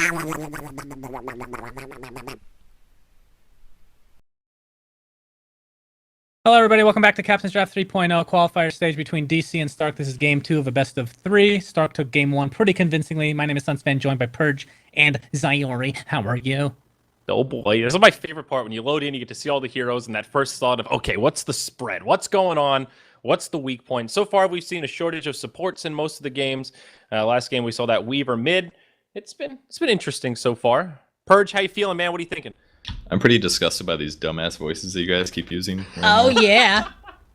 Hello, everybody. Welcome back to Captain's Draft 3.0 qualifier stage between DC and Stark. This is game 2 of a best of 3. Stark took game 1 pretty convincingly. My name is Sunspan, joined by Purge and Zyori. How are you? Oh boy, this is my favorite part. When you load in, you get to see all the heroes and that first thought of, okay, what's the spread? What's going on? What's the weak point? So far, we've seen a shortage of supports in most of the games. Last game, we saw that Weaver mid. It's been interesting so far. Purge, how you feeling, man? What are you thinking? I'm pretty disgusted by these dumbass voices that you guys keep using. Oh, yeah.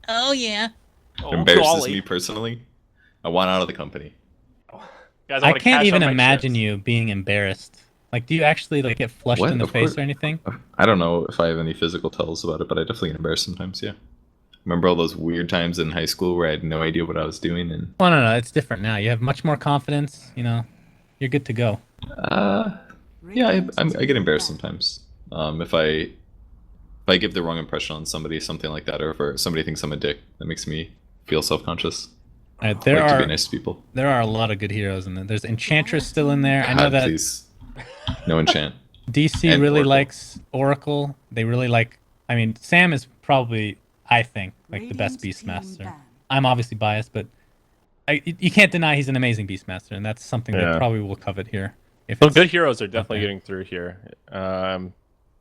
Oh, yeah. It embarrasses me personally. I want out of the company. Guys, I can't even imagine you being embarrassed. Like, do you actually like get flushed in the face or anything? I don't know if I have any physical tells about it, but I definitely get embarrassed sometimes, yeah. Remember all those weird times in high school where I had no idea what I was doing? And Well, no, it's different now. You have much more confidence, you know. You're good to go. yeah, I get embarrassed sometimes. If I give the wrong impression on somebody, something like that, or if somebody thinks I'm a dick, that makes me feel self-conscious. All right, there I like are to be nice to people. There are a lot of good heroes in there. There's Enchantress still in there. I know that. Please. No enchant. DC And really Oracle. likes Oracle. They really like. I mean, Sam is probably, I think, like the best Beastmaster. I'm obviously biased, but you can't deny he's an amazing Beastmaster, and that's something that probably will covet here. If So it's good heroes are definitely getting through here. I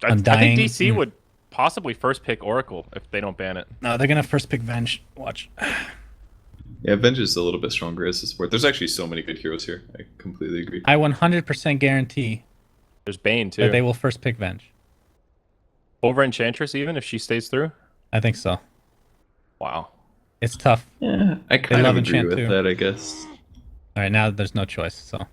Undying. think DC would possibly first pick Oracle if they don't ban it. No, they're gonna first pick Venge. Watch. Yeah, Venge is a little bit stronger as a support. There's actually so many good heroes here. I completely agree. I 100% guarantee There's Bane too. that they will first pick Venge. Over Enchantress even if she stays through. I think so. Wow. It's tough. Yeah, I kind love of agree enchant with too. that, I guess. All right, now there's no choice, so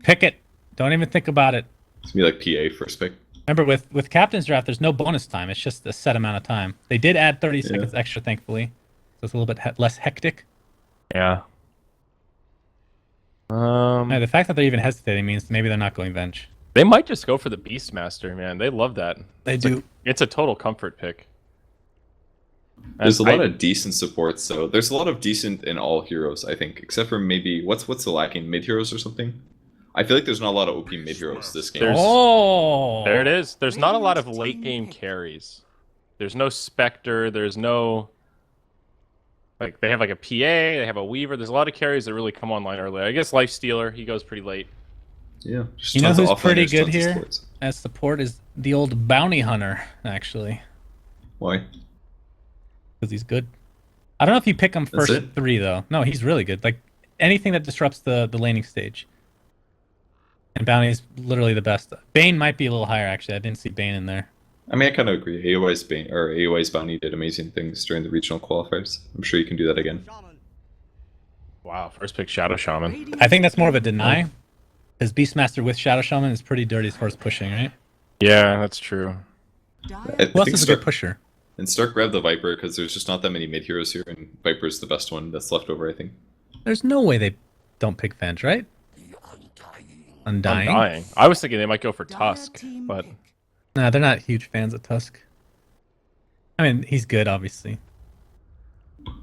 pick it. Don't even think about it. It's gonna be like PA first pick. Remember, with Captain's Draft, there's no bonus time. It's just a set amount of time. They did add 30 seconds extra, thankfully. So it's a little bit less hectic. Yeah. Now, the fact that they're even hesitating means maybe they're not going Venge. They might just go for the Beastmaster, man. They love that. They do. It's a total comfort pick. There's a lot of decent supports, so there's a lot of decent in all heroes, I think, except for maybe what's the lacking, mid heroes or something. I feel like there's not a lot of OP mid heroes this game. There it is. There's not a lot of late game carries. There's no Spectre. There's no like they have like a PA. They have a Weaver. There's a lot of carries that really come online early. I guess Lifestealer. He goes pretty late. Yeah, you know who's pretty good here as support is the old Bounty Hunter, actually. Why? Because he's good. I don't know if you pick him first 3 though. No, he's really good. Like anything that disrupts the laning stage. And Bounty is literally the best. Bane might be a little higher actually. I didn't see Bane in there. I mean, I kind of agree. AOI's Bounty did amazing things during the regional qualifiers. I'm sure you can do that again. Wow, first pick Shadow Shaman. I think that's more of a deny. Because Beastmaster with Shadow Shaman is pretty dirty as far as pushing, right? Yeah, that's true. Who else is a good pusher? And Stark grabbed the Viper because there's just not that many mid heroes here, and Viper's the best one that's left over, I think. There's no way they don't pick Venge, right? Undying? I was thinking they might go for Tusk, but Nah, they're not huge fans of Tusk. I mean, he's good, obviously.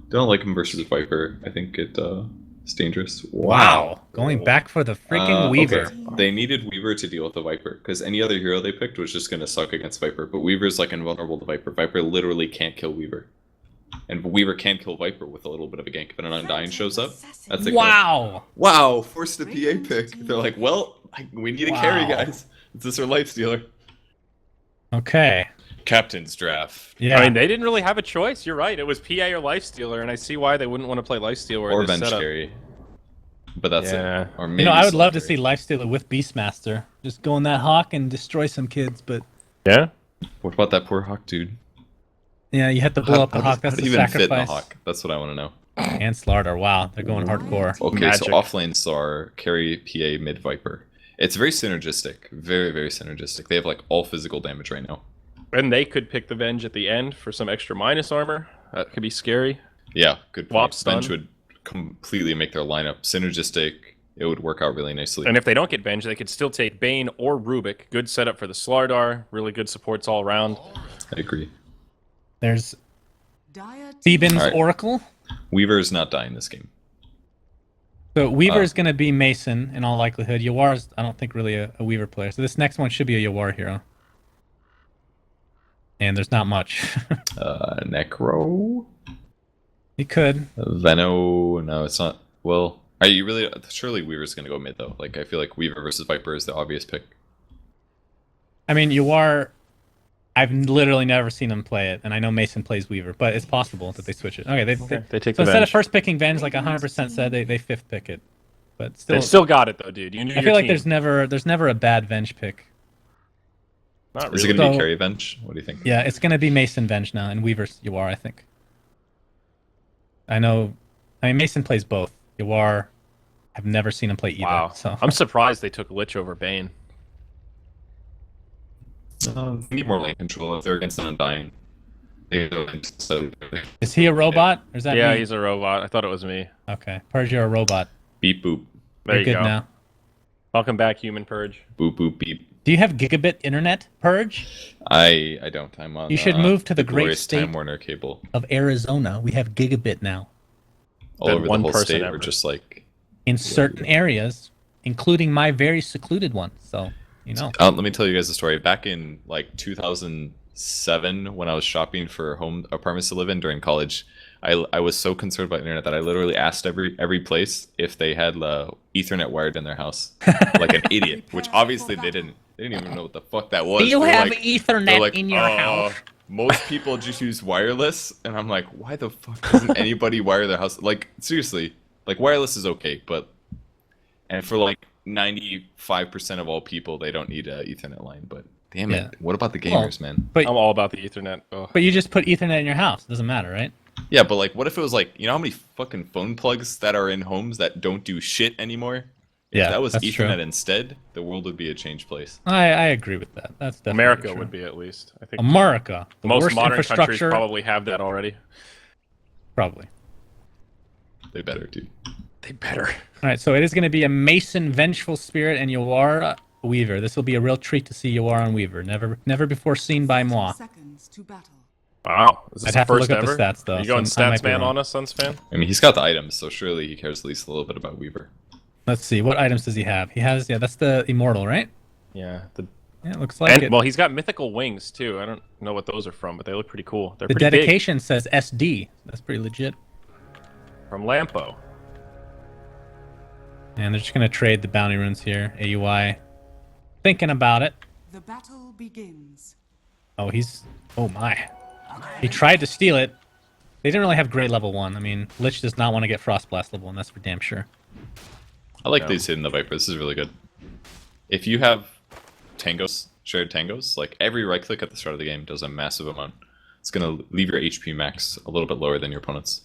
Don't like him versus Viper. I think it's dangerous. Wow. Going back for the freaking Weaver. Okay. They needed Weaver to deal with the Viper, because any other hero they picked was just going to suck against Viper. But Weaver's like invulnerable to Viper. Viper literally can't kill Weaver. And Weaver can kill Viper with a little bit of a gank. If an Undying shows up, that's a Wow! Wow, forced a PA pick. They're like, well, we need a carry, guys. Is this our Lifestealer? Okay. Captain's Draft. Yeah. I mean, they didn't really have a choice. You're right. It was PA or Lifestealer, and I see why they wouldn't want to play Lifestealer Or in this Venge setup. carry. But that's it. Or maybe You know, I would love to Solitary. see Lifestealer with Beastmaster. Just go in that Hawk and destroy some kids, but... Yeah? What about that poor Hawk dude? Yeah, you have to blow up the Hawk. That's How the do you even fit in the sacrifice. Hawk? That's what I want to know. And Slardar. Wow, they're going hardcore. Okay, Magic. so offlane Sar, carry PA, mid Viper. It's very synergistic. Very, very synergistic. They have like all physical damage right now. And they could pick the Venge at the end for some extra minus armor. That could be scary. Yeah, good point. Swap stun. Venge would completely make their lineup synergistic. It would work out really nicely. And if they don't get Venge, they could still take Bane or Rubik. Good setup for the Slardar. Really good supports all around. I agree. There's... Theban's All right. Oracle. Weaver is not dying this game. So Weaver's going to be Mason in all likelihood. Yawar's, I don't think, really a Weaver player. So this next one should be a Yawar hero. And there's not much. Necro? He could. Veno? No, it's not. Well, are you really? Surely Weaver's gonna go mid though. Like I feel like Weaver versus Viper is the obvious pick. I mean, Yawar, I've literally never seen him play it, and I know Mason plays Weaver, but it's possible that they switch it. Okay, they take so the instead of Venge. first picking Venge, like 100% said, they fifth pick it. But still, They still got it though, dude. You knew I feel like there's never a bad Venge pick. Not really. Is it gonna be So- carry Venge? What do you think? Yeah, it's gonna be Mason Venge now, and Weaver's Yawar, I think. I mean, Mason plays both. Yawar, I've never seen him play either. Wow. So I'm surprised they took Lich over Bane. They need more lane control if they're against an Undying. They go so is he a robot? Or is that Yeah, me? he's a robot. I thought it was me. Okay, Purge, you're a robot. beep boop, There You're you good go. now. Welcome back, Human Purge. boop boop beep. Do you have gigabit internet, Purge? I don't. I'm on. You should move to the great glorious state Time Warner cable of Arizona. We have gigabit now all Been over the one whole person state, ever. or just like. in certain areas, including my very secluded one. So, you know. Let me tell you guys a story. Back in like 2007, when I was shopping for home apartments to live in during college, I was so concerned about internet that I literally asked every place if they had Ethernet wired in their house, like an idiot. Which obviously they didn't. They didn't even know what the fuck that was. Do you They're have like- Ethernet they're like, in your house? Most people just use wireless, and I'm like, why the fuck doesn't anybody wire their house? Like seriously, like wireless is okay, but and for like 95% of all people, they don't need a Ethernet line. But damn it, what about the gamers, man? But I'm all about the Ethernet. Ugh. but you just put Ethernet in your house. It doesn't matter, right? Yeah, but like, what if it was like, you know how many fucking phone plugs that are in homes that don't do shit anymore? Yeah, If that was that's Ethernet true. instead, the world would be a changed place. I agree with that. That's definitely America true. would be at least. I think America. The most worst modern countries infrastructure. probably have that already. Probably. They better, dude. They better. All right, so it is going to be a Mason Vengeful Spirit and Yawar Weaver. This will be a real treat to see Yawar and Weaver. Never before seen by moi. Seconds to battle. Wow. Is this I'd the have to first look up the ever? stats, though, Are you going so I might stats be man wrong. on us, Suns fan? I mean, he's got the items, so surely he cares at least a little bit about Weaver. Let's see. What items does he have? He has, yeah, that's the Immortal, right? Yeah. Yeah, it looks like it. Well, he's got mythical wings too. I don't know what those are from, but they look pretty cool. They're The pretty dedication says SD. That's pretty legit. big. From Lampo. And they're just going to trade the bounty runes here. AUI. Thinking about it. The battle begins. Oh, oh my. He tried to steal it. They didn't really have great level 1. I mean, Lich does not want to get Frostblast level 1. That's for damn sure. I like No. these hidden the Viper. This is really good. If you have tangos, shared tangos, like every right click at the start of the game does a massive amount. It's going to leave your HP max a little bit lower than your opponent's.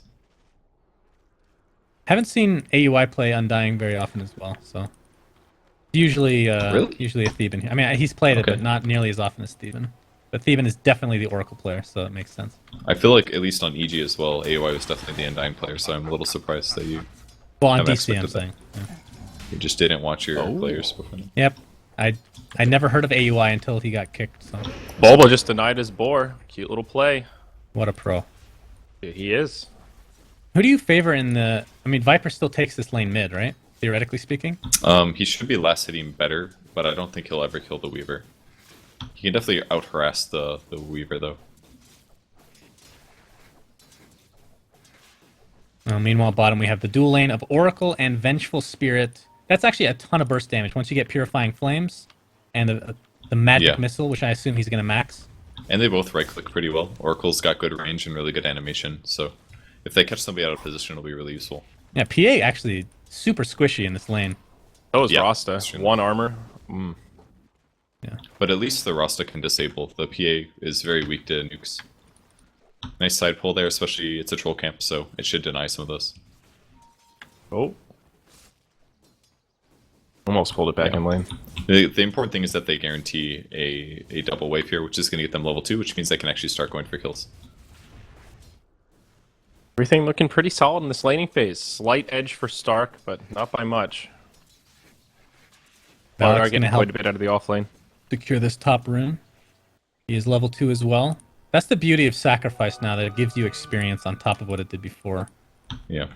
Haven't seen AUI play Undying very often as well, so usually Really? usually a Theban here. I mean, he's played it, Okay. but not nearly as often as Theban. But Theban is definitely the Oracle player, so it makes sense. I feel like, at least on EG as well, AOI was definitely the Undying player, so I'm a little surprised that you Well, on I've DC, I'm expected saying. Yeah. You just didn't watch your players before. Yep. I never heard of AUI until he got kicked, so Bulba just denied his boar. Cute little play. what a pro. Yeah, he is. Who do you favor in the... I mean, Viper still takes this lane mid, right? Theoretically speaking? He should be last hitting better, but I don't think he'll ever kill the Weaver. He can definitely out harass the Weaver though. Meanwhile, bottom we have the dual lane of Oracle and Vengeful Spirit. That's actually a ton of burst damage once you get Purifying Flames and the Magic Yeah. Missile, which I assume he's going to max. And they both right click pretty well. Oracle's got good range and really good animation, so if they catch somebody out of position, it'll be really useful. Yeah, PA actually super squishy in this lane. That was Yeah, Rasta. extremely. 1 armor. But at least the Rasta can disable. The PA is very weak to nukes. Nice side pull there, especially it's a troll camp, so it should deny some of those. Oh. Almost pulled it back Yeah. in lane. The important thing is that they guarantee a double wave here, which is going to get them level 2, which means they can actually start going for kills. Everything looking pretty solid in this laning phase. Slight edge for Stark, but not by much. Valak's Are going to getting help quite a bit out of the off lane. secure this top rune. He is level 2 as well. That's the beauty of Sacrifice now, that it gives you experience on top of what it did before. Yeah.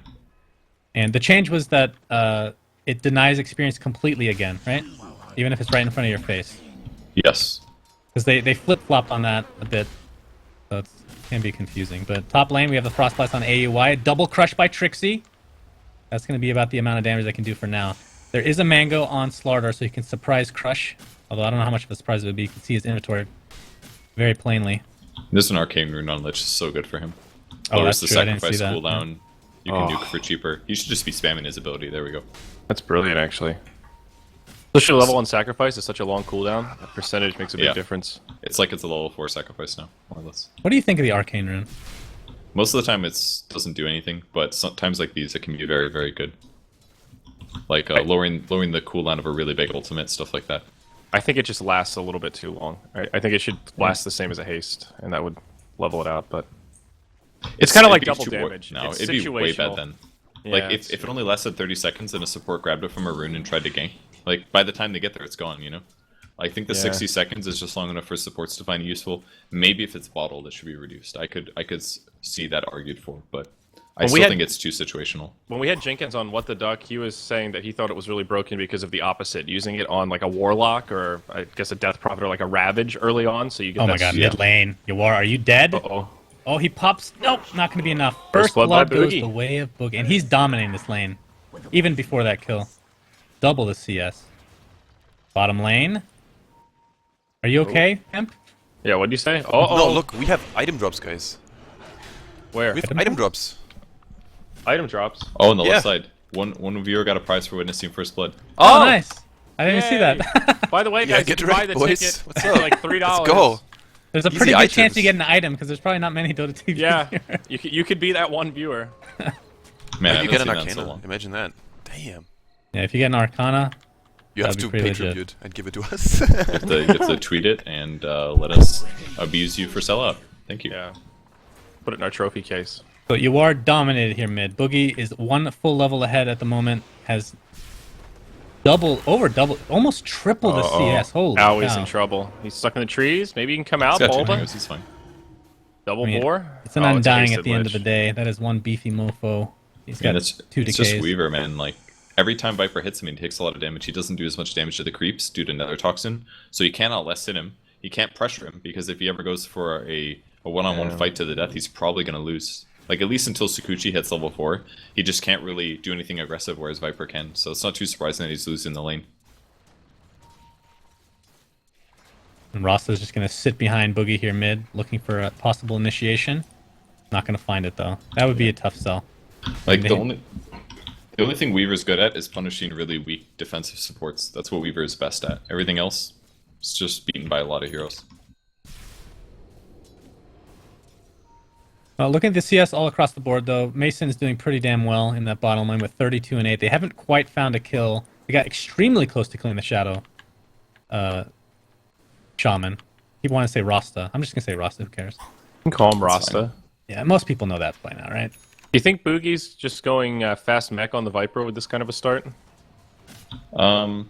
And the change was that it denies experience completely again, right? Even if it's right in front of your face. Yes. Because they flip-flop on that a bit. So it can be confusing. But top lane, we have the Frost Blast on AUY. Double crush by Trixie. That's going to be about the amount of damage I can do for now. There is a Mango on Slardar, so you can surprise crush. Although I don't know how much of a surprise it would be. You can see his inventory very plainly. There's an Arcane Rune on Lich, so good for him. Oh, Lowers that's the true. I didn't see sacrifice that. cooldown. You can nuke for cheaper. You should just be spamming his ability. There we go. That's brilliant, actually. Especially level 1 sacrifice is such a long cooldown. That percentage makes a big difference. It's like it's a level 4 sacrifice now, more or less. What do you think of the Arcane Rune? Most of the time it doesn't do anything, but sometimes like these it can be very, very good. Like lowering the cooldown of a really big ultimate, stuff like that. I think it just lasts a little bit too long. I think it should last the same as a haste, and that would level it out, but... It's kind of like double damage. No, it's it'd be way bad then. Yeah, Like, if it only lasted 30 seconds and a support grabbed it from a rune and tried to gank, like, by the time they get there, it's gone, you know? I think the 60 seconds is just long enough for supports to find it useful. Maybe if it's bottled, it should be reduced. I could see that argued for, but I still think it's too situational. When we had Jenkins on What the Duck, he was saying that he thought it was really broken because of the opposite, using it on, like, a Warlock or, I guess, a Death Prophet or, like, a Ravage early on, so you get Oh my god, mid lane. Yawar, are you dead? Uh-oh. Oh, he pops. Nope, not going to be enough. First blood goes the way of Boogie. And he's dominating this lane. Even before that kill. Double the CS. Bottom lane. Are you okay, Hemp? Yeah, what'd you say? Oh, No, look, we have item drops, guys. Where? We have item drops. Item drops. Oh, on the left side. One viewer got a prize for witnessing First Blood. Oh, nice. I didn't see that. By the way, guys, get you can buy ready, the boys. ticket What's for up? like $3. Let's go. There's a Easy pretty good chance items. you get an item, because there's probably not many Dota 2 Yeah, here. you could be that one viewer. Man, I You haven't get an seen that in so Arcana. long. Imagine that. Damn. Yeah, if you get an Arcana, You have That'd to be pretty pay legit. tribute and give it to us. You have to tweet it and let us abuse you for sellout. Thank you. Yeah. Put it in our trophy case. so you are dominated here mid. Boogie is one full level ahead at the moment, has almost triple the CS. Holy Now he's cow. in trouble. He's stuck in the trees. Maybe he can come out, He's got two Bulba. mangoes, he's fine. Double I mean, bore. It's an Oh, undying hasted at the end of the lich. day. That is one beefy mofo. He's got it's two just decays. Weaver, man. Like, every time Viper hits him, he takes a lot of damage. He doesn't do as much damage to the creeps due to Nether Toxin, so you cannot less hit him. You can't pressure him, because if he ever goes for a one-on-one fight to the death, he's probably going to lose. Like, at least until Sakuchi hits level 4, he just can't really do anything aggressive, whereas Viper can. So it's not too surprising that he's losing the lane. And Rasta's just going to sit behind Boogie here mid, looking for a possible initiation. Not going to find it, though. That would be a tough sell. Like, the only thing Weaver's good at is punishing really weak defensive supports. That's what Weaver is best at. Everything else is just beaten by a lot of heroes. Looking at the CS all across the board, though, Mason's doing pretty damn well in that bottom lane with 32 and 8. They haven't quite found a kill. They got extremely close to killing the Shadow Shaman. People want to say Rasta. I'm just going to say Rasta. Who cares? You can call him That's Rasta. Yeah, most people know that by now, right? Do you think Boogie's just going fast mech on the Viper with this kind of a start? Yeah,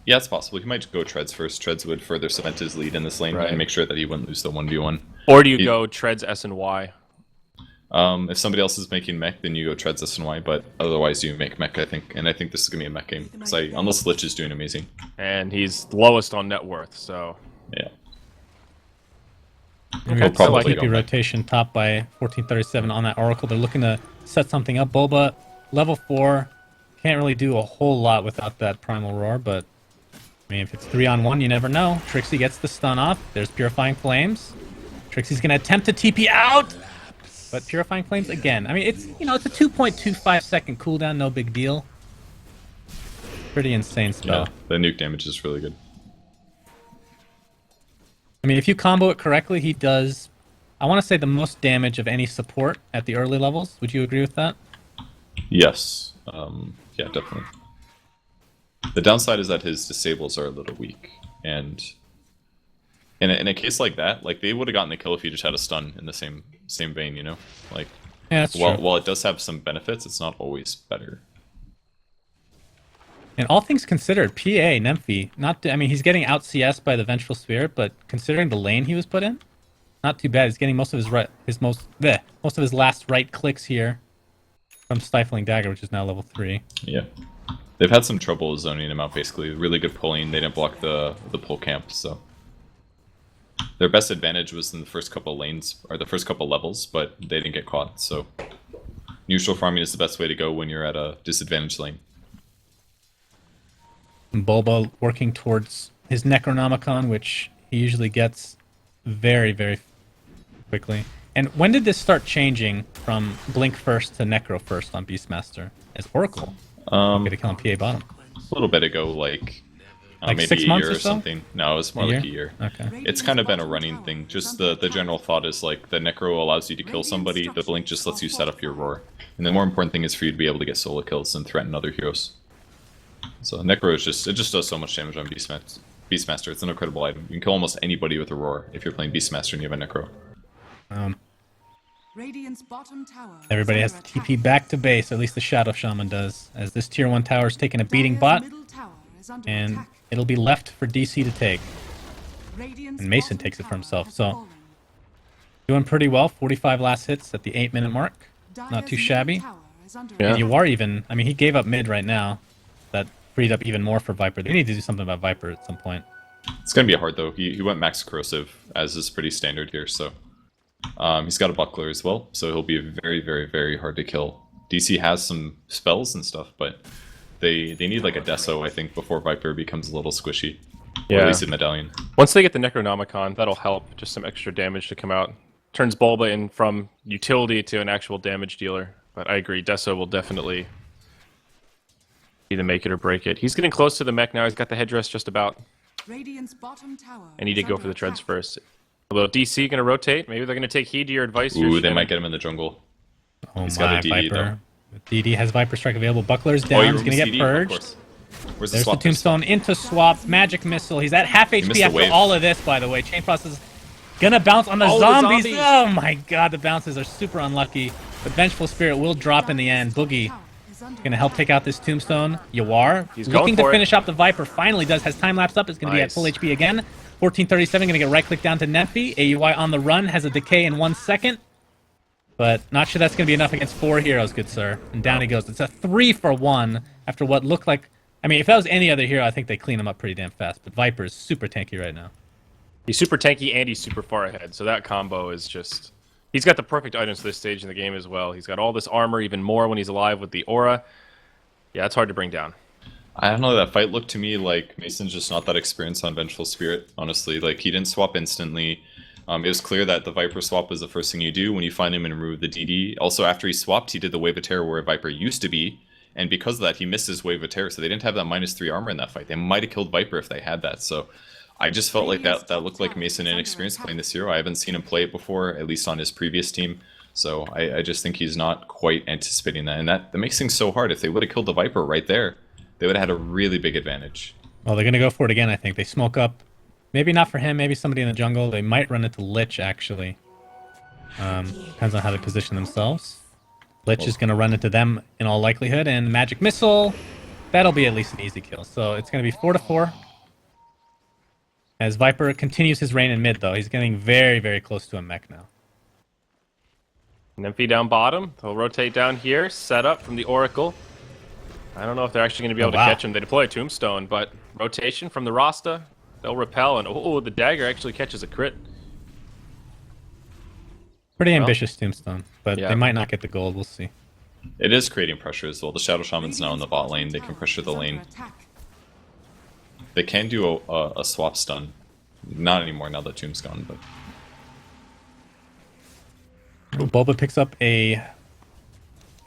it's possible. He might go Treads first. Treads would further cement his lead in this lane Right. and make sure that he wouldn't lose the 1v1. Or do you go Treads S and Y? If somebody else is making mech, then you go Treads S and Y, but otherwise you make mech, I think. And I think this is going to be a mech game. Unless Lich is doing amazing. And he's lowest on net worth, so... Yeah. We've He'll got probably Sleepy go mech. rotation top by 1437 on that Oracle. They're looking to set something up. Boba, level 4, can't really do a whole lot without that Primal Roar, but I mean, if it's 3-on-1, you never know. Trixie gets the stun off. There's Purifying Flames. Trixie's going to attempt to TP out, but Purifying Flames again. I mean, it's it's a 2.25 second cooldown, no big deal. Pretty insane spell. Yeah, the nuke damage is really good. I mean, if you combo it correctly, he does, I want to say, the most damage of any support at the early levels. Would you agree with that? Yes. Yeah, definitely. The downside is that his disables are a little weak, and in a case like that, like they would have gotten the kill if he just had a stun in the same vein, you know. Like, Yeah, that's true. while it does have some benefits, it's not always better. And all things considered, PA Nymphy, I mean, he's getting out CS by the Vengeful Spirit, but considering the lane he was put in, not too bad. He's getting most of his most of his last right clicks here. from Stifling Dagger, which is now level 3. Yeah. They've had some trouble zoning him out, basically. Really good pulling. They didn't block the pull camp, so... Their best advantage was in the first couple lanes, or the first couple levels, but they didn't get caught, so... Neutral farming is the best way to go when you're at a disadvantaged lane. Bulba working towards his Necronomicon, which he usually gets very, very quickly. And when did this start changing from Blink first to Necro first on Beastmaster as Oracle? Okay, to kill on PA bottom. A little bit ago, like maybe 6 a months year or or so? something. No, it was more like a year. Okay. It's kind of been a running thing. Just the general thought is like the Necro allows you to kill somebody, the Blink just lets you set up your Roar. And the more important thing is for you to be able to get solo kills and threaten other heroes. So Necro is just, it just does so much damage on Beastmaster. It's an incredible item. You can kill almost anybody with a Roar if you're playing Beastmaster and you have a Necro. Radiant's bottom tower Everybody is has to under TP back to base, at least the Shadow Shaman does, as this tier 1 tower is taking a beating Dire's bot, middle tower is under and attack. it'll be left for DC to take. Radiant's and Mason bottom takes it for tower himself, has so- fallen. Doing pretty well, 45 last hits at the 8-minute mark. Dire's Not too middle shabby. tower is under Yeah. And you are even, I mean, he gave up mid right now. That freed up even more for Viper. They need to do something about Viper at some point. It's gonna be hard though. He went max corrosive, as is pretty standard here, so... he's got a buckler as well, so he'll be very, very, very hard to kill. DC has some spells and stuff, but they need like a Deso, I think, before Viper becomes a little squishy. Or at least a Medallion. Once they get the Necronomicon, that'll help. Just some extra damage to come out. Turns Bulba in from utility to an actual damage dealer. But I agree, Deso will definitely be the make it or break it. He's getting close to the mech now. He's got the headdress just about. Radiant's bottom tower And he did is go under for the treads attack. first. Although DC going to rotate. Maybe they're going to take heed to your advice. here, Ooh, they Shannon. might get him in the jungle. Oh He's my, got a DD Viper. DD has Viper Strike available. Buckler's Oh, down. you He's going to get CD? Of purged. course. Where's There's the swap Tombstone into swap. Magic Missile. He's at half missed HP the after wave. all of this, by the way. Chain Frost is gonna bounce on the Oh, the zombies. zombies. Oh my god, the bounces are super unlucky. The Vengeful Spirit will drop in the end. Boogie Tower is under gonna help attack. take out this Tombstone. Yawar He's going looking to for it. finish up the Viper. Finally does. Has time lapse up. Is gonna be at Nice. full HP again. 1437 gonna get right click down to Nephi. AUI on the run. Has a decay in 1 second. But not sure that's gonna be enough against 4 heroes, good sir. And down he goes. It's a 3-for-1 after what looked like. I mean, if that was any other hero, I think they clean him up pretty damn fast. But Viper is super tanky right now. He's super tanky and he's super far ahead. So that combo is just... He's got the perfect items for this stage in the game as well. He's got all this armor, even more when he's alive with the aura. Yeah, it's hard to bring down. I don't know, that fight looked to me like Mason's just not that experienced on Vengeful Spirit, honestly. Like, he didn't swap instantly. It was clear that the Viper swap was the first thing you do when you find him and remove the DD. Also, after he swapped, he did the Wave of Terror where Viper used to be, and because of that, he missed his Wave of Terror, so they didn't have that -3 armor in that fight. They might have killed Viper if they had that, so... I just felt like that looked like Mason inexperienced playing this hero. I haven't seen him play it before, at least on his previous team. So I just think he's not quite anticipating that. And that makes things so hard. If they would have killed the Viper right there, they would have had a really big advantage. Well, they're gonna go for it again, I think. They smoke up. Maybe not for him, maybe somebody in the jungle. They might run into Lich, actually. Depends on how they position themselves. Lich is gonna run into them in all likelihood, and Magic Missile, that'll be at least an easy kill. So it's gonna be 4-4. As Viper continues his reign in mid, though. He's getting very, very close to a mech now. Nymphy down bottom. They'll rotate down here. Set up from the Oracle. I don't know if they're actually going to be able to catch him. They deploy a Tombstone, but rotation from the Rasta. They'll repel, and oh, the dagger actually catches a crit. Pretty ambitious Tombstone, but yeah. they might not get the gold. We'll see. It is creating pressure as well. The Shadow Shaman's now in the bot lane. They can pressure the lane. They can do a swap stun. Not anymore now that Tomb's gone, but... Bulba picks up a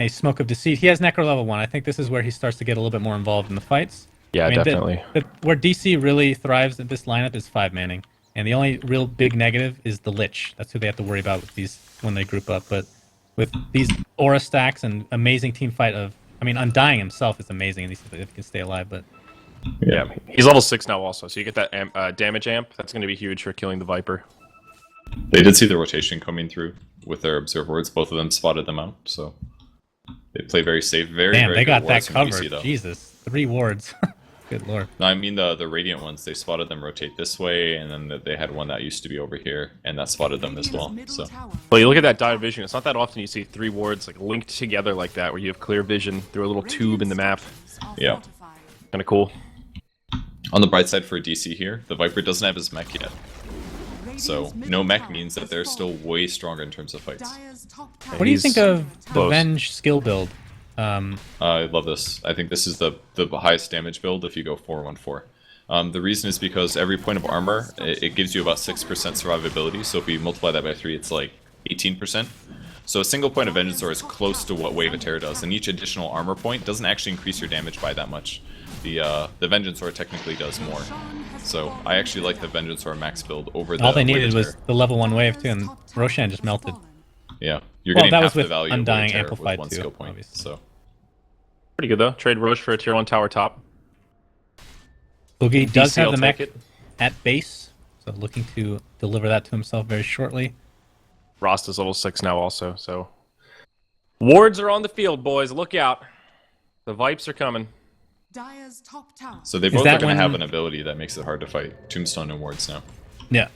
Smoke of Deceit. He has Necro level 1. I think this is where he starts to get a little bit more involved in the fights. Yeah, definitely. Where DC really thrives in this lineup is 5-manning. And the only real big negative is the Lich. That's who they have to worry about with these when they group up. But with these aura stacks and amazing team fight of... I mean, Undying himself is amazing, at least if he can stay alive, but... Yeah, he's level 6 now also, so you get that damage amp. That's going to be huge for killing the Viper. They did see the rotation coming through with their Observe Wards. Both of them spotted them out, so... They play very safe, very, Damn, very they good got that wards from DC, covered. though. Jesus. 3 wards. Good lord. No, I mean the Radiant ones. They spotted them rotate this way, and then they had one that used to be over here, and that spotted them as well. So Well, you look at that dive vision. It's not that often you see 3 wards like linked together like that, where you have clear vision through a little tube in the map. Yeah. Kind of cool. on the bright side for DC here, the Viper doesn't have his mech yet. So no mech means that they're still way stronger in terms of fights. What do you think of the close. Venge skill build? I love this. I think this is the highest damage build if you go 4-1-4. The reason is because every point of armor, it gives you about 6% survivability, so if you multiply that by 3, it's like 18%. So a single point of Vengeance Sword is close to what Wave of Terror does, and each additional armor point doesn't actually increase your damage by that much. The Vengeance Sword technically does more. So I actually like the Vengeance Sword max build over the All they Wave needed of was Terror. the level 1 wave too, and Roshan just melted. Yeah, you're Well, getting that half was with the value Undying of Wave of Terror Amplified with one too, skill point. obviously. So Pretty good though. Trade Roche for a tier 1 tower top. Boogie does DC, have I'll the take mech it. at base, so looking to deliver that to himself very shortly. Rosta's level 6 now also, so... Wards are on the field, boys. Look out. The Vipes are coming. Dire's top tower. they Is both that are going to have when- an ability that makes it hard to fight. Tombstone and Wards now. Yeah.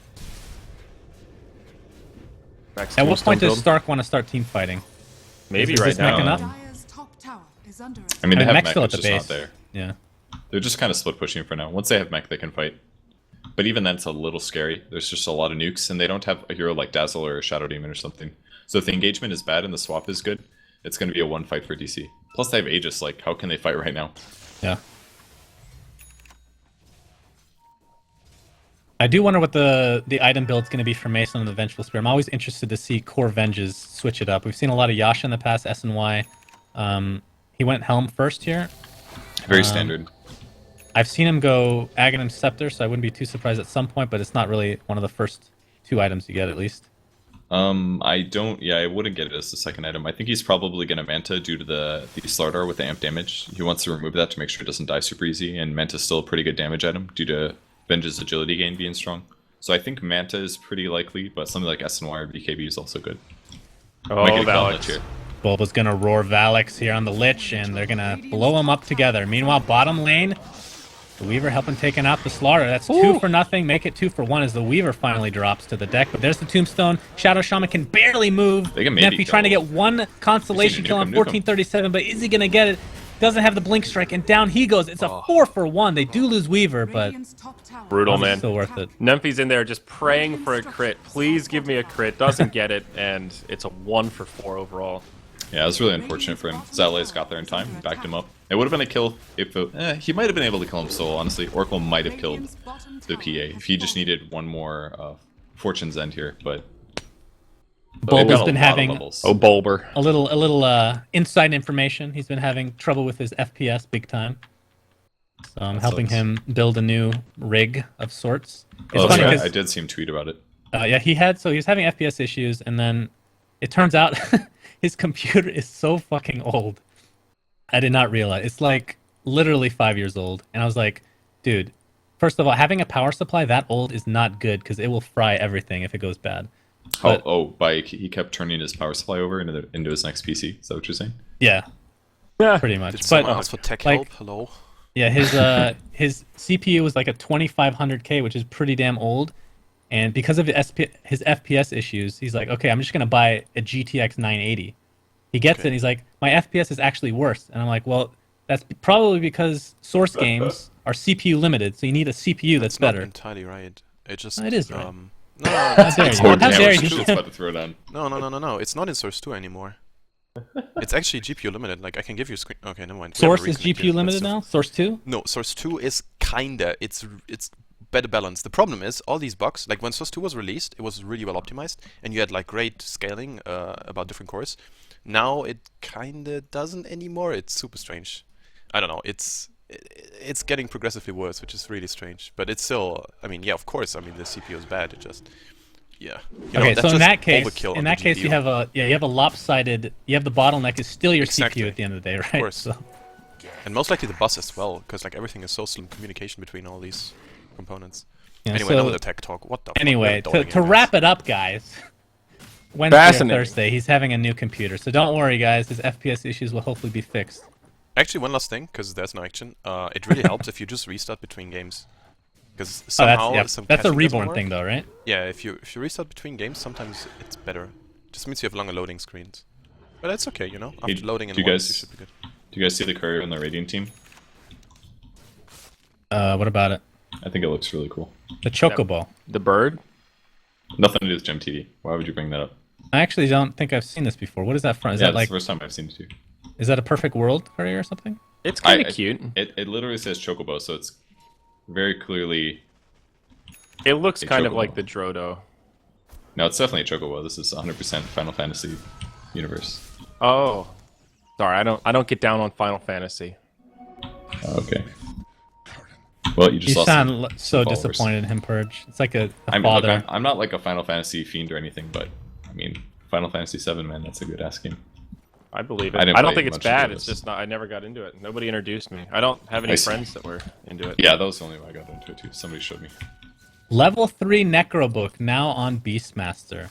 Max At what Tombstone point does build. Stark want to start team fighting? Maybe is right this mech now. enough? Dire's top tower is under attack. I mean, they have mech's mech, still at it's the just base. not there. Yeah. They're just kind of split pushing for now. Once they have mech, they can fight. But even then, it's a little scary. There's just a lot of nukes, and they don't have a hero like Dazzle or Shadow Demon or something. So if the engagement is bad and the swap is good, it's going to be a one fight for DC. Plus, they have Aegis. Like, how can they fight right now? Yeah. I do wonder what the item build's going to be for Mason and the Vengeful Spear. I'm always interested to see core Venges switch it up. We've seen a lot of Yasha in the past, S and Y. He went Helm first here. Very standard. I've seen him go Aghanim Scepter, so I wouldn't be too surprised at some point, but it's not really one of the first 2 items you get, at least. I wouldn't get it as the second item. I think he's probably going to Manta due to the Slardar with the amp damage. He wants to remove that to make sure it doesn't die super easy, and Manta's still a pretty good damage item due to Venge's agility gain being strong. So I think Manta is pretty likely, but something like SNY or BKB is also good. Oh, Might get a Gauntlet Valix. here. Bulba's going to roar Valix here on the Lich, and they're going to blow him up together. Meanwhile, bottom lane, the Weaver helping taking out the Slaughter. That's 2 for nothing. Make it 2 for 1 as the Weaver finally drops to the deck. But there's the Tombstone. Shadow Shaman can barely move. They can maybe Nephi trying to kill. get one Constellation Nuke kill on him, nuke him. 1437, but is he going to get it? Doesn't have the Blink Strike, and down he goes. It's a 4 for 1. They do lose Weaver, but Radiant's top tower Brutal, is man. still worth it. Nemphy's in there just praying for a crit. Please give me a crit. Doesn't get it, and it's a 1 for 4 overall. Yeah, it was really unfortunate for him. Zalae's got there in time and backed him up. It would have been a kill if he might have been able to kill him solo, honestly. Oracle might have killed Radiant's bottom the tower PA if he just needed one more Fortune's End here, but they've Bulba's got a been lot of having levels. Oh, Bulber. a little inside information. He's been having trouble with his FPS big time. So I'm That helping sucks. him build a new rig of sorts. It's Oh, funny that's right. because I did see him tweet about it. yeah, he was having FPS issues, and then it turns out his computer is so fucking old. I did not realize. It's like literally 5 years old, and I was like, dude, first of all, having a power supply that old is not good because it will fry everything if it goes bad. But, He kept turning his power supply over into his next PC. Is that what you're saying? yeah, Yeah. pretty much. Did But someone ask for tech like- help? Hello? yeah, his CPU was like a 2500K, which is pretty damn old. And because of his FPS issues, he's like, okay, I'm just gonna buy a GTX 980. He gets it, and he's like, my FPS is actually worse. And I'm like, well, that's probably because Source games are CPU limited, so you need a CPU that's Not better. entirely right. It just It is right. No, How it's, dare it's you? not How in dare Source you? 2. It's about to throw down. No. It's not in Source 2 anymore. It's actually GPU limited. Like I can give you screen. Okay, never mind. We have a Source is reconnect GPU here. limited Let's now? Source 2? No, Source 2 is kinda. It's better balanced. The problem is all these bugs. Like when Source 2 was released, it was really well optimized, and you had like great scaling about different cores. Now it kinda doesn't anymore. It's super strange. I don't know. It's getting progressively worse, which is really strange. But it's still. I mean, yeah, of course. I mean, the CPU is bad. It just. Yeah. You know, Okay, that's so in just that case, overkill on in the that case, you GPU. have a lopsided. You have the bottleneck is still your Exactly. CPU at the end of the day, right? Of course. So, And most likely the bus as well, because like everything is so slow in communication between all these components. yeah, Anyway, so- enough with the tech talk. What the fuck? Anyway, We're to doing wrap it up, guys. Wednesday or Fascinating. Thursday, he's having a new computer, so don't worry, guys. His FPS issues will hopefully be fixed. Actually, one last thing, because there's no action. It really helps if you just restart between games. Because Oh, somehow that's some a caching doesn't reborn work. thing, though, right? Yeah, if you restart between games, sometimes it's better. Just means you have longer loading screens. But that's okay, you know. After Hey, loading in do you once, guys- you should be good. Do you guys see the courier on the Radiant team? What about it? I think it looks really cool. The Chocobo. The bird? Nothing to do with GemTV. Why would you bring that up? I actually don't think I've seen this before. What is that from? Is Yeah, that that's like? the first time I've seen it too. Is that a perfect world courier or something? It's kind I- of cute. It literally says Chocobo, so it's very clearly... It looks a kind of chocobo. like the Drodo. No, it's definitely a Chocobo. This is 100% Final Fantasy universe. Oh. Sorry, I don't get down on Final Fantasy. Okay. Well, you just You lost sound so followers. disappointed in him, Purge. It's like a I mean, look, father. I'm not like a Final Fantasy fiend or anything, but I mean, Final Fantasy 7, man, that's a good ass game. I believe it. I I, didn't don't play think it's much bad. into It's this. just not. I never got into it. Nobody introduced me. I don't have any I see. friends that were into it. Yeah, that was the only way I got into it too. Somebody showed me. Level 3 Necrobook now on Beastmaster.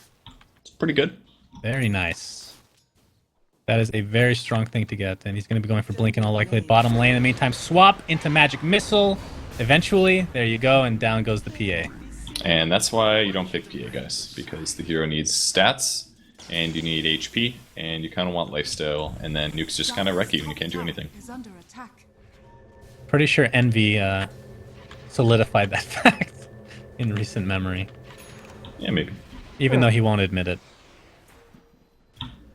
It's pretty good. Very nice. That is a very strong thing to get, and he's going to be going for Blink in all likelihood bottom lane. In the meantime, swap into Magic Missile. Eventually, there you go, and down goes the PA. And that's why you don't pick PA, guys, because the hero needs stats, and you need HP, and you kind of want lifesteal, and then nukes just kind of wreck you and you can't do anything. Is under attack. Pretty sure Envy solidified that fact in recent memory, Yeah, maybe. even though he won't admit it.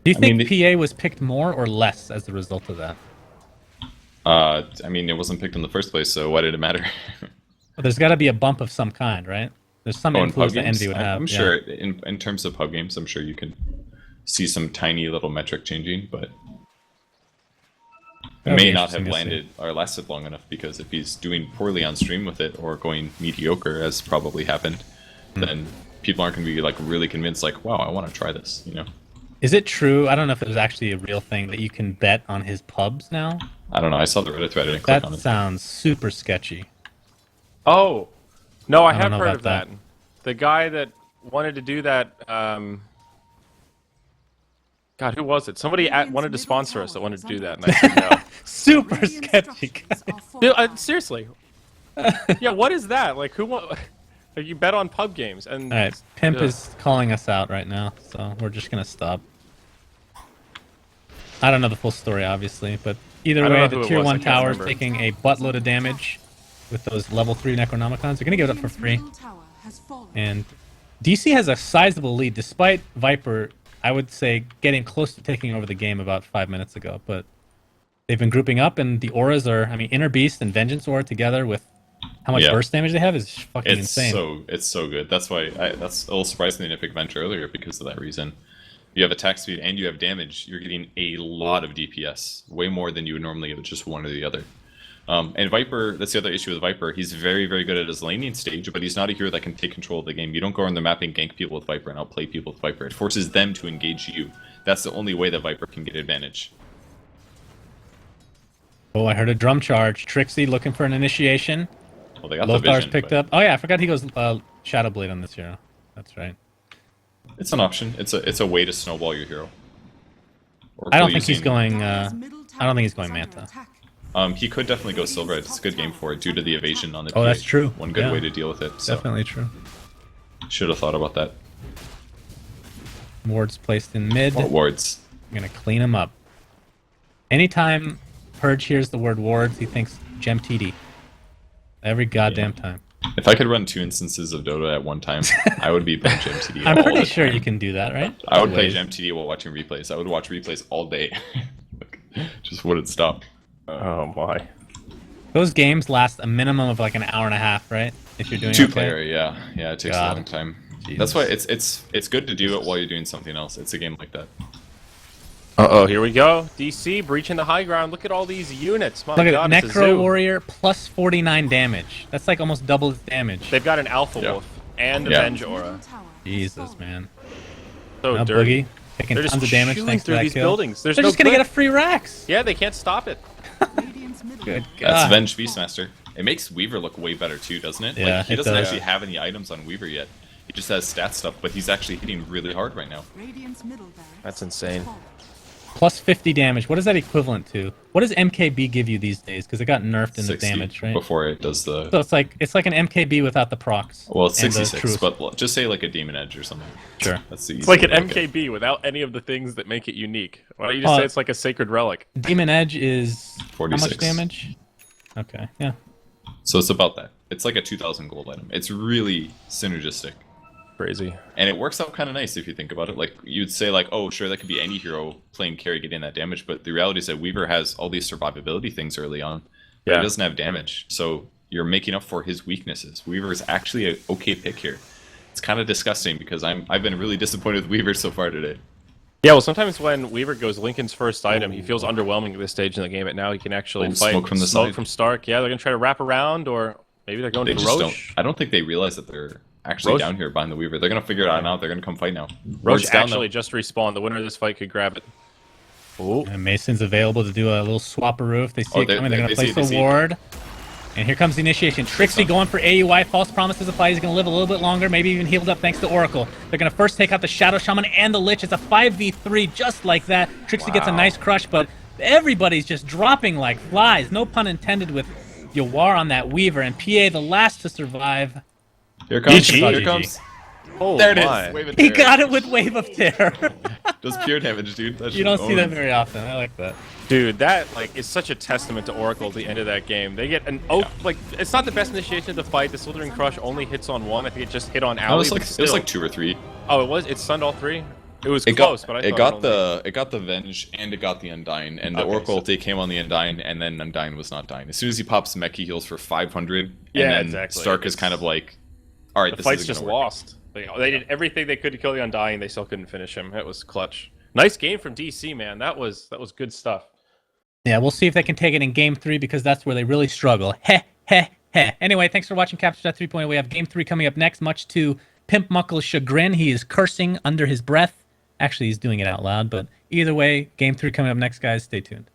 Do you I mean, think PA was picked more or less as a result of that? I mean, it wasn't picked in the first place, so why did it matter? Well, there's got to be a bump of some kind, right? There's some Oh, in influence pub that games? Envy would have. I'm yeah. sure, in terms of pub games, I'm sure you can see some tiny little metric changing, but it That'll be may not interesting have to see. landed or lasted long enough, because if he's doing poorly on stream with it or going mediocre, as probably happened, Hmm. then people aren't going to be like really convinced, like, wow, I want to try this, you know? Is it true? I don't know if it was actually a real thing that you can bet on his pubs now. I don't know. I saw the Reddit thread. I didn't click That on it. sounds super sketchy. Oh, no, I don't have know heard about of that. The guy that wanted to do that. God, who was it? Somebody wanted to sponsor us that wanted to do that, and I said no. Super Radiant sketchy. structures are Dude, fortified. seriously. Yeah, what is that? Like, who want? You bet on pub games, and All right, Pimp Ugh. is calling us out right now, so we're just gonna stop. I don't know the full story, obviously, but either I don't way, know the who it tier was, I 1 can't tower is remember. taking a buttload of damage with those level 3 Necronomicons. They're gonna give it up for Radiant's free, middle tower has fallen. and DC has a sizable lead, despite Viper, I would say, getting close to taking over the game about 5 minutes ago. But they've been grouping up, and the auras are, I mean, Inner Beast and Vengeance Aura together with how much Yeah. burst damage they have is fucking It's insane. it's so good. That's why that's a little surprising they didn't pick Venture earlier, because of that reason. You have attack speed and you have damage. You're getting a lot of DPS, way more than you would normally get with just one or the other. And Viper, that's the other issue with Viper. He's very, very good at his laning stage, but he's not a hero that can take control of the game. You don't go on the map and gank people with Viper and outplay people with Viper. It forces them to engage you. That's the only way that Viper can get advantage. Oh, I heard a drum charge. Trixie looking for an initiation. Well, they got the Lothar's vision, picked but up. Oh yeah, I forgot he goes Shadow Blade on this hero. That's right. It's an option. It's a way to snowball your hero. Or I don't kill think he's using- going. Dire's middle I don't think he's tower going is under Manta. attack. He could definitely go silver. It's a good game for it due to the evasion on the Oh, PA. that's true. One good Yeah. way to deal with it. So Definitely true. should have thought about that. Wards placed in mid. Or wards. I'm gonna clean him up. Anytime Purge hears the word wards, he thinks Gem TD. Every goddamn time. If I could run 2 instances of Dota at one time, I would be playing GemTD I'm all pretty the sure time. you can do that, right? I would play Ways. GemTD while watching replays. I would watch replays all day. Just wouldn't stop. oh my. Those games last a minimum of like an hour and a half, right? If you're doing 2 okay. player, yeah. Yeah, it takes God. a long time. Jesus. That's why it's good to do it while you're doing something else. It's a game like that. Uh-oh, here we go. DC breaching the high ground. Look at all these units. My Look at God, it, it's a Necro zoo. Warrior plus 49 damage. That's like almost double his damage. They've got an Alpha Yeah. Wolf and a Yeah. Venge Middle Aura. tower has Jesus, fallen. man. So Now dirty. Boogie taking They're tons just of damage shooting thanks to through that these kill. buildings. There's They're no just gonna clip. get a free Rax. Yeah, they can't stop it. Radiant's middle Good tower That's God. Venge Beastmaster. It makes Weaver look way better too, doesn't it? Yeah, like, he it doesn't does. actually have any items on Weaver yet. He just has stat stuff, but he's actually hitting really hard right now. Radiant's middle barracks That's has insane. fallen. Plus 50 damage. What is that equivalent to? What does MKB give you these days? Because it got nerfed in the 60 damage, right? before it does the. So it's like an MKB without the procs. Well, it's and the 66, truth. but just say like a Demon Edge or something. Sure. That's the It's like an easier way to look at it. MKB without any of the things that make it unique. Why don't you just say it's like a sacred relic? Demon Edge is 46. how much damage? Okay, yeah. So it's about that. It's like a 2,000 gold item. It's really synergistic. Crazy. And it works out kind of nice if you think about it. Like, you'd say, like, oh, sure, that could be any hero playing carry getting that damage, but the reality is that Weaver has all these survivability things early on, but he doesn't have damage, so you're making up for his weaknesses. Weaver is actually an okay pick here. It's kind of disgusting because I've been really disappointed with Weaver so far today. Yeah, well, sometimes when Weaver goes Lincoln's first item, he feels underwhelming at this stage in the game, but now he can actually fight smoke from the smoke side. from Stark. Yeah, they're going to try to wrap around, or maybe they're going They for just Roche. don't. I don't think they realize that they're actually Roche- down here behind the Weaver. They're going to figure it out now. They're going to come fight now. Roche Roche's down, actually though. just respawned. The winner of this fight could grab it. Oh, And Mason's available to do a little swapperoo if they see it they- coming. They're they going to see place it, they the see it. ward. And here comes the initiation. Trixie going for AUI. False promises apply. He's going to live a little bit longer, maybe even healed up thanks to Oracle. They're going to first take out the Shadow Shaman and the Lich. It's a 5v3 just like that. Trixie gets a nice crush, but everybody's just dropping like flies. No pun intended with Yawar on that Weaver. And PA, the last to survive. Here it comes. GG. Here it GG. comes. oh There it my. is. Wave of He Terror. got it with Wave of Terror. Does pure damage, dude. That You shit don't see that owns. very often. I like that. Dude, that like is such a testament to Oracle at the end of that game. They get an like it's not the best initiation of the fight. The Slithering Crush only hits on one. I think it just hit on No, Alley. it was but like still. 2 or 3. Oh, it was. It stunned all three. It was It close, got but I it thought got the Venge and it got the Undying, and the Okay, Oracle so- ulti came on the Undying, and then Undying was not dying. As soon as he pops Mech, he heals for 500, and Yeah, then exactly. Stark is kind of like, all right, The this fight's isn't just gonna work. lost. They did everything they could to kill the Undying. They still couldn't finish him. It was clutch. Nice game from DC, man. That was good stuff. Yeah, we'll see if they can take it in Game 3 because that's where they really struggle. Heh, heh, heh. Anyway, thanks for watching Capture That 3.0. We have Game 3 coming up next, much to Pimp Muckle's chagrin. He is cursing under his breath. Actually, he's doing it out loud, but either way, Game 3 coming up next, guys. Stay tuned.